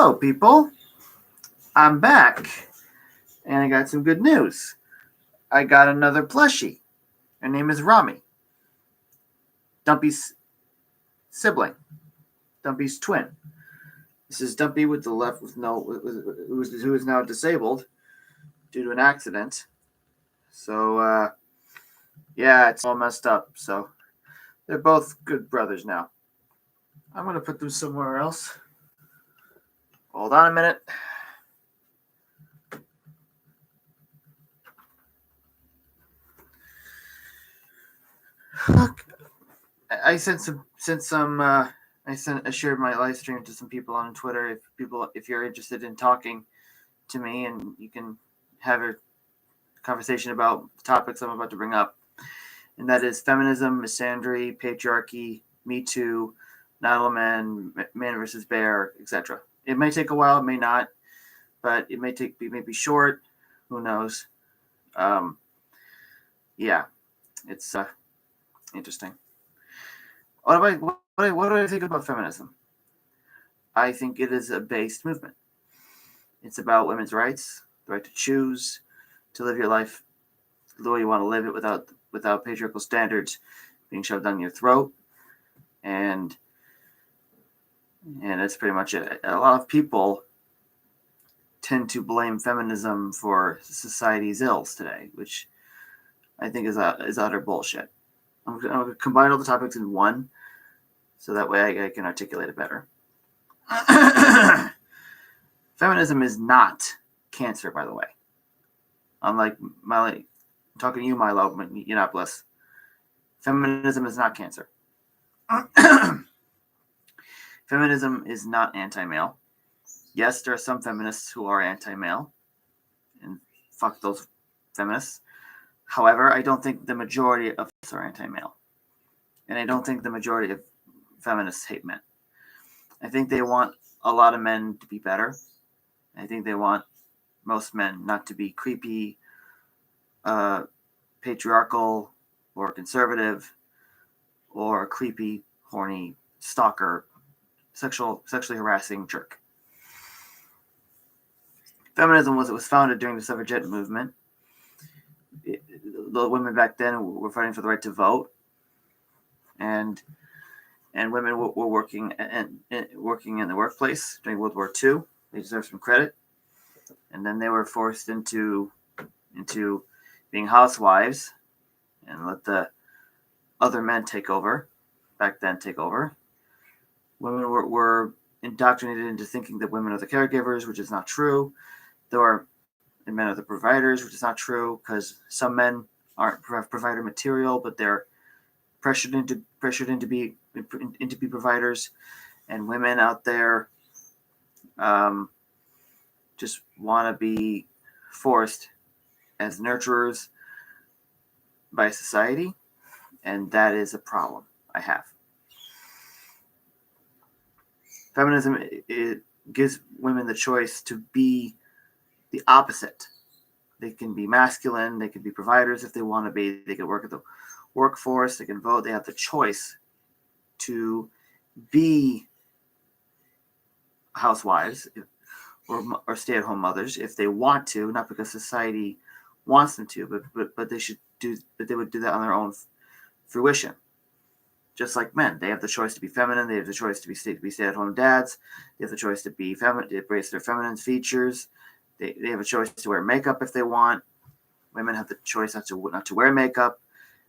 Hello, people. I'm back, and I got some good news. I got another plushie. Her name is Rami, Dumpy's sibling, Dumpy's twin. This is Dumpy with the left, who is now disabled due to an accident. So, yeah, it's all messed up. So, they're both good brothers now. I'm gonna put them somewhere else. Hold on a minute. I shared my live stream to some people on Twitter. If you're interested in talking to me, and you can have a conversation about the topics I'm about to bring up, and that is feminism, misandry, patriarchy, Me Too, not all men, man versus bear, etc. It may take a while, it may not, but it may be short. Who knows? Yeah, it's interesting. What do I think about feminism? I think it is a based movement. It's about women's rights, the right to choose, to live your life the way you want to live it without patriarchal standards being shoved down your throat. And that's pretty much it. A lot of people tend to blame feminism for society's ills today, which I think is utter bullshit. I'm going to combine all the topics in one, so that way I can articulate it better. Feminism is not cancer, by the way. Unlike Milo, I'm talking to you, Milo, Yiannopoulos. Feminism is not cancer. Feminism is not anti-male. Yes, there are some feminists who are anti-male, and fuck those feminists. However, I don't think the majority of us are anti-male. And I don't think the majority of feminists hate men. I think they want a lot of men to be better. I think they want most men not to be creepy, patriarchal, or conservative, or creepy, horny, stalker, sexually harassing jerk. Feminism was founded during the suffragette movement. The women back then were fighting for the right to vote, and women were working in the workplace during World War II. They deserve some credit, and then they were forced into being housewives and let the other men take over. Women were indoctrinated into thinking that women are the caregivers, which is not true. And men are the providers, which is not true, because some men aren't provider material, but they're pressured into be providers, and women out there just want to be forced as nurturers by society, and that is a problem I have. Feminism, it gives women the choice to be the opposite. They can be masculine, they can be providers if they want to be, they can work at the workforce, they can vote, they have the choice to be housewives or stay-at-home mothers if they want to, not because society wants them to, but they would do that on their own fruition. Just like men, they have the choice to be feminine, they have the choice to be stay-at-home dads, they have the choice to be feminine, to embrace their feminine features. They have a choice to wear makeup if they want. Women have the choice not to wear makeup.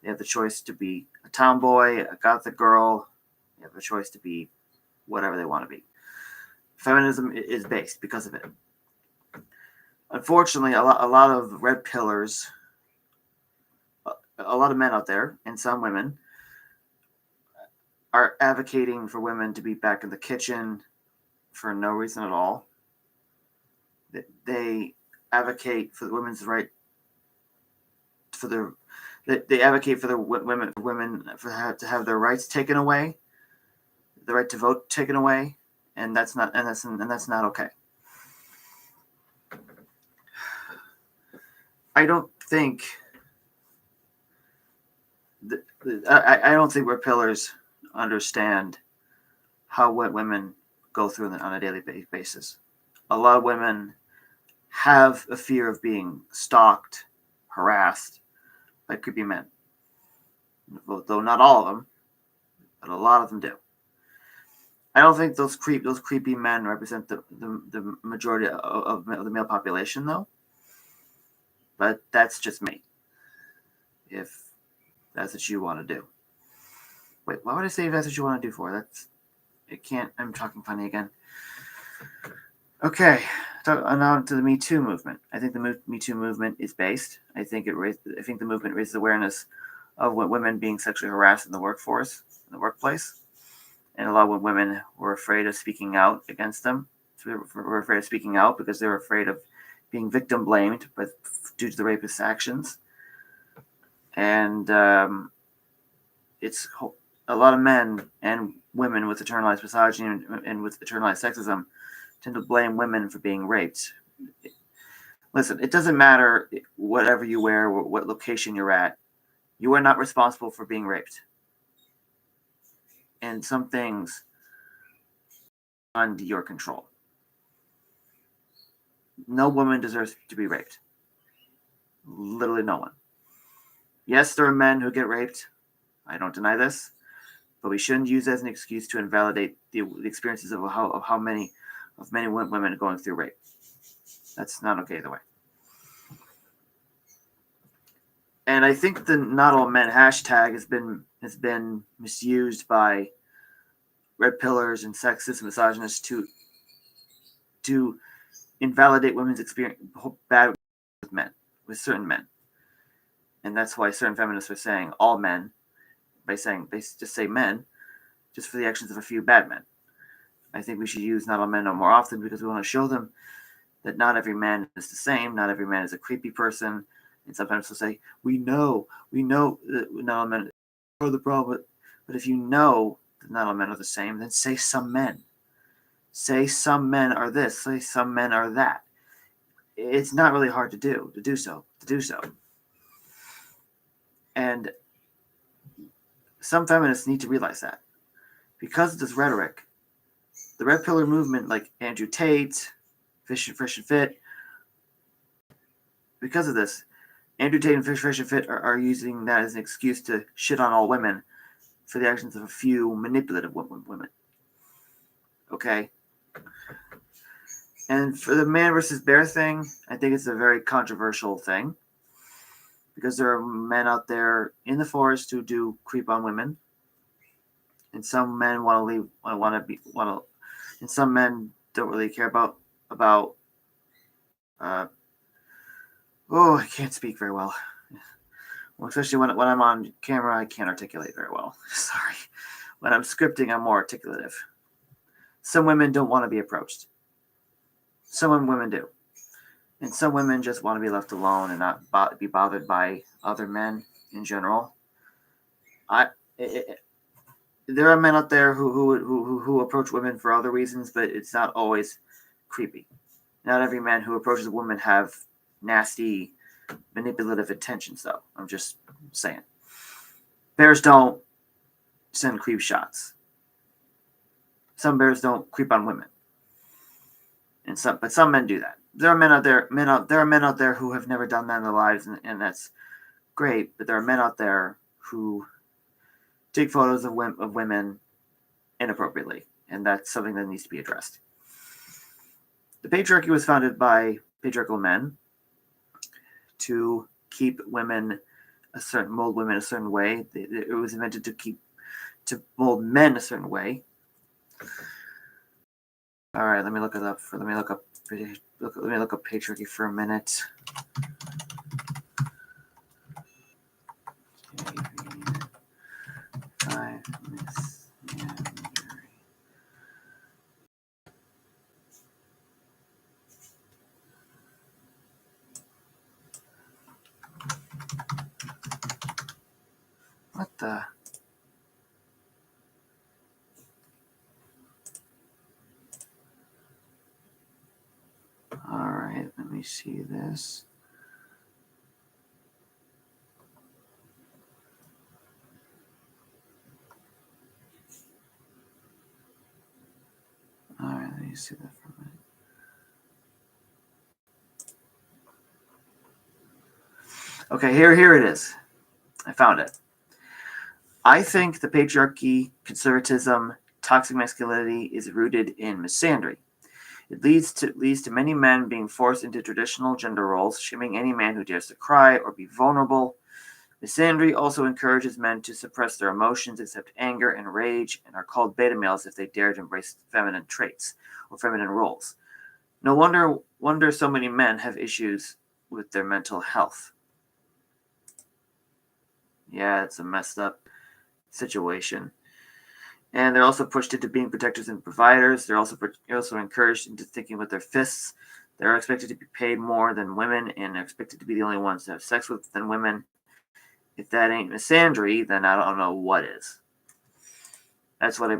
They have the choice to be a tomboy, a gothic girl. They have the choice to be whatever they want to be. Feminism is based because of it. Unfortunately, a lot of red pillars, a lot of men out there, and some women, are advocating for women to be back in the kitchen for no reason at all. They advocate for the women's right they advocate for the women to have their rights taken away, the right to vote taken away, and that's not okay. I don't think red pillars understand how women go through on a daily basis. A lot of women have a fear of being stalked, harassed by creepy men. Though not all of them, but a lot of them do. I don't think those creepy men represent the majority of the male population, though. But that's just me. If that's what you want to do. Wait, why would I say if that's what you want to do for? I'm talking funny again. Okay, now to the Me Too movement. I think the Me Too movement is based. I think the movement raises awareness of women being sexually harassed in the workforce, in the workplace, and a lot of women were afraid of speaking out against them. Were afraid of speaking out because they were afraid of being victim blamed, but due to the rapist's actions. And it's a lot of men and women with internalized misogyny and with internalized sexism tend to blame women for being raped. Listen, it doesn't matter whatever you wear, what location you're at. You are not responsible for being raped. And some things under your control. No woman deserves to be raped. Literally no one. Yes, there are men who get raped. I don't deny this. But we shouldn't use it as an excuse to invalidate the experiences of many women going through rape. That's not okay either way. And I think the "not all men" hashtag has been misused by red pillars and sexists and misogynists to invalidate women's experience bad with certain men. And that's why certain feminists are saying all men, they just say men, just for the actions of a few bad men. I think we should use "not all men" more often because we want to show them that not every man is the same. Not every man is a creepy person. And sometimes they'll say, we know that not all men are the problem. But if you know that not all men are the same, then say some men. Say some men are this. Say some men are that. It's not really hard to do so. And some feminists need to realize that. Because of this rhetoric, the red pillar movement, like Andrew Tate, Fresh and Fit, because of this, Andrew Tate and Fresh and Fit are using that as an excuse to shit on all women for the actions of a few manipulative women. Okay? And for the man versus bear thing, I think it's a very controversial thing because there are men out there in the forest who do creep on women, and some men and some men don't really care about. I can't speak very well. Well, especially when I'm on camera, I can't articulate very well. Sorry. When I'm scripting, I'm more articulative. Some women don't want to be approached. Some women do. And some women just want to be left alone and not be bothered by other men in general. There are men out there who approach women for other reasons, but it's not always creepy. Not every man who approaches a woman have nasty, manipulative intentions, though. I'm just saying. Bears don't send creep shots. Some bears don't creep on women, but some men do that. There are men out there who have never done that in their lives, and that's great. But there are men out there who take photos of women inappropriately, and that's something that needs to be addressed. The patriarchy was founded by patriarchal men to keep mold women a certain way. It was invented to mold men a certain way. All right, let me look up patriarchy for a minute. What the? All right, let me see this. All me see that for a minute. Okay, here it is. I found it. I think the patriarchy, conservatism, toxic masculinity is rooted in misandry. It leads to many men being forced into traditional gender roles, shaming any man who dares to cry or be vulnerable. Misandry also encourages men to suppress their emotions, accept anger and rage, and are called beta males if they dare to embrace feminine traits or feminine roles. No wonder so many men have issues with their mental health. Yeah, it's a messed up situation. And they're also pushed into being protectors and providers. They're also encouraged into thinking with their fists. They're expected to be paid more than women, and they're expected to be the only ones to have sex with than women. If that ain't misandry, then I don't know what is. That's what I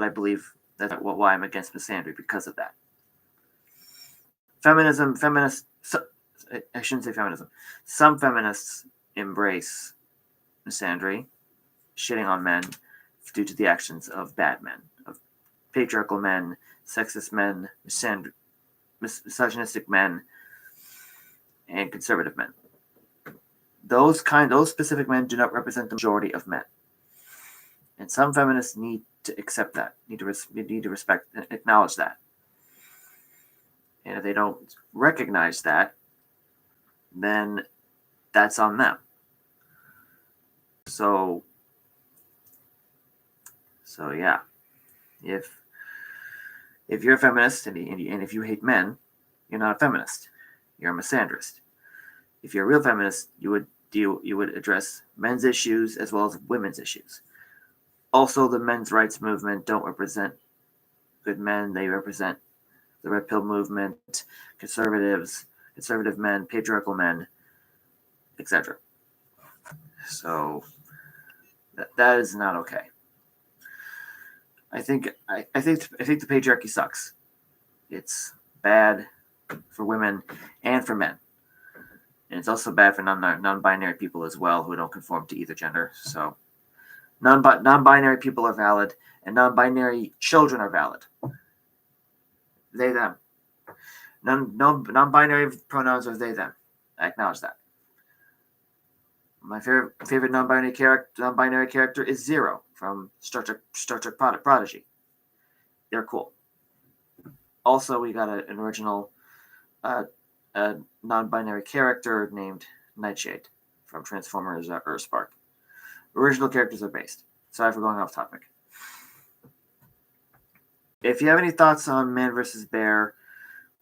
believe. That's why I'm against misandry, because of that. I shouldn't say feminism. Some feminists embrace misandry, shitting on men due to the actions of bad men, of patriarchal men, sexist men, misogynistic men, and conservative men. Those specific men do not represent the majority of men. And some feminists need to accept that, need to respect and acknowledge that. And if they don't recognize that, then that's on them. So yeah, if you're a feminist and if you hate men, you're not a feminist. You're a misandrist. If you're a real feminist, you would address men's issues as well as women's issues. Also, the men's rights movement don't represent good men. They represent the red pill movement, conservative men, patriarchal men, etc. So that is not okay. I think the patriarchy sucks. It's bad for women and for men. And it's also bad for non-binary people as well, who don't conform to either gender. So non-binary people are valid, and non-binary children are valid. They, them. Non-binary pronouns are they, them. I acknowledge that. My favorite non-binary character is Zero from Star Trek Prodigy. They're cool. Also, we got an original non-binary character named Nightshade from Transformers Earthspark. Original characters are based. Sorry for going off topic. If you have any thoughts on Man vs. Bear,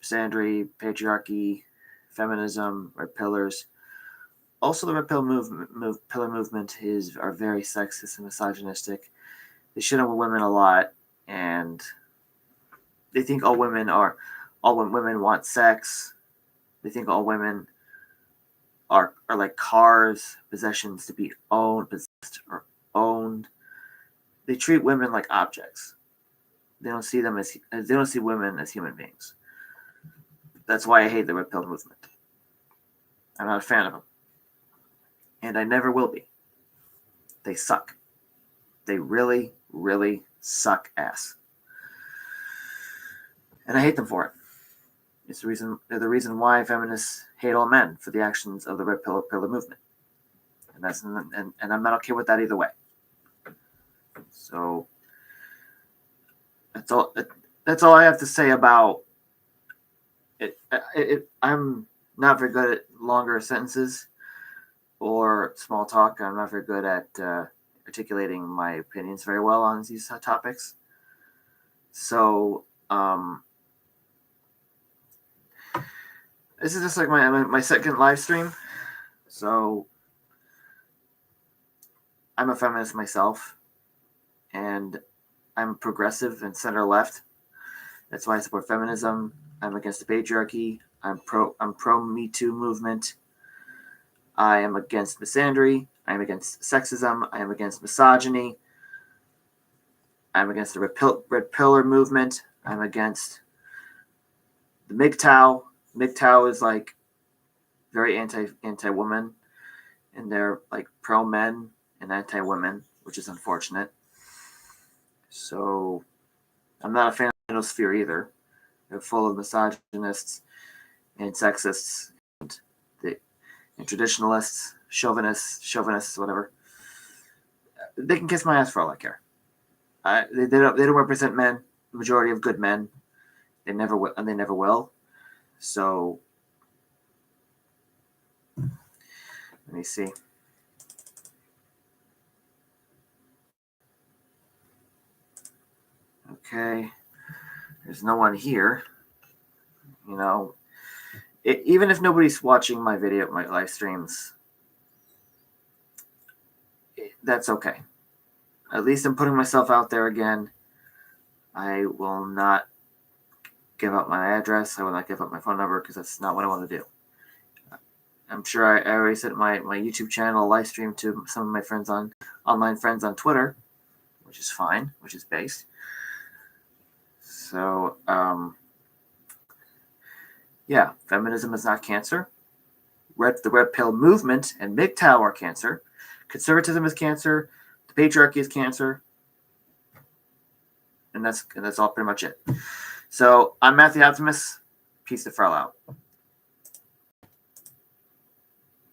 misandry, patriarchy, feminism, red pillars, also the red pill pillar movement are very sexist and misogynistic. They shit on women a lot, and they think all women want sex. They think all women are like cars, possessions to be possessed or owned. They treat women like objects. They don't see women as human beings. That's why I hate the red pill movement. I'm not a fan of them, and I never will be. They suck. They really, really suck ass, and I hate them for it. They're the reason why feminists hate all men for the actions of the red pillar movement, and I'm not okay with that either way. So that's all I have to say about it. I'm not very good at longer sentences or small talk. I'm not very good at articulating my opinions very well on these topics. So this is just like my second live stream. So I'm a feminist myself, and I'm progressive and center left. That's why I support feminism. I'm against the patriarchy. I'm pro Me Too movement. I am against misandry. I am against sexism. I am against misogyny. I'm against the red pillar movement. I'm against the MGTOW. MGTOW is like very anti-woman, and they're like pro men and anti-women, which is unfortunate. So I'm not a fan manosphere either. They're full of misogynists and sexists and traditionalists, chauvinists, whatever. They can kiss my ass for all I care. They don't represent men, the majority of good men. They never will, and they never will. So let me see. Okay, there's no one here. You know, even if nobody's watching my video, my live streams, that's okay. At least I'm putting myself out there again. I will not give up my address. I will not give up my phone number because that's not what I want to do. I'm sure I already sent my YouTube channel live stream to some of my friends online friends on Twitter, which is fine, which is based. So, yeah, feminism is not cancer. The red pill movement and MGTOW are cancer. Conservatism is cancer. The patriarchy is cancer. And that's all pretty much it. So I'm Matthew Optimus. Peace to Frau out.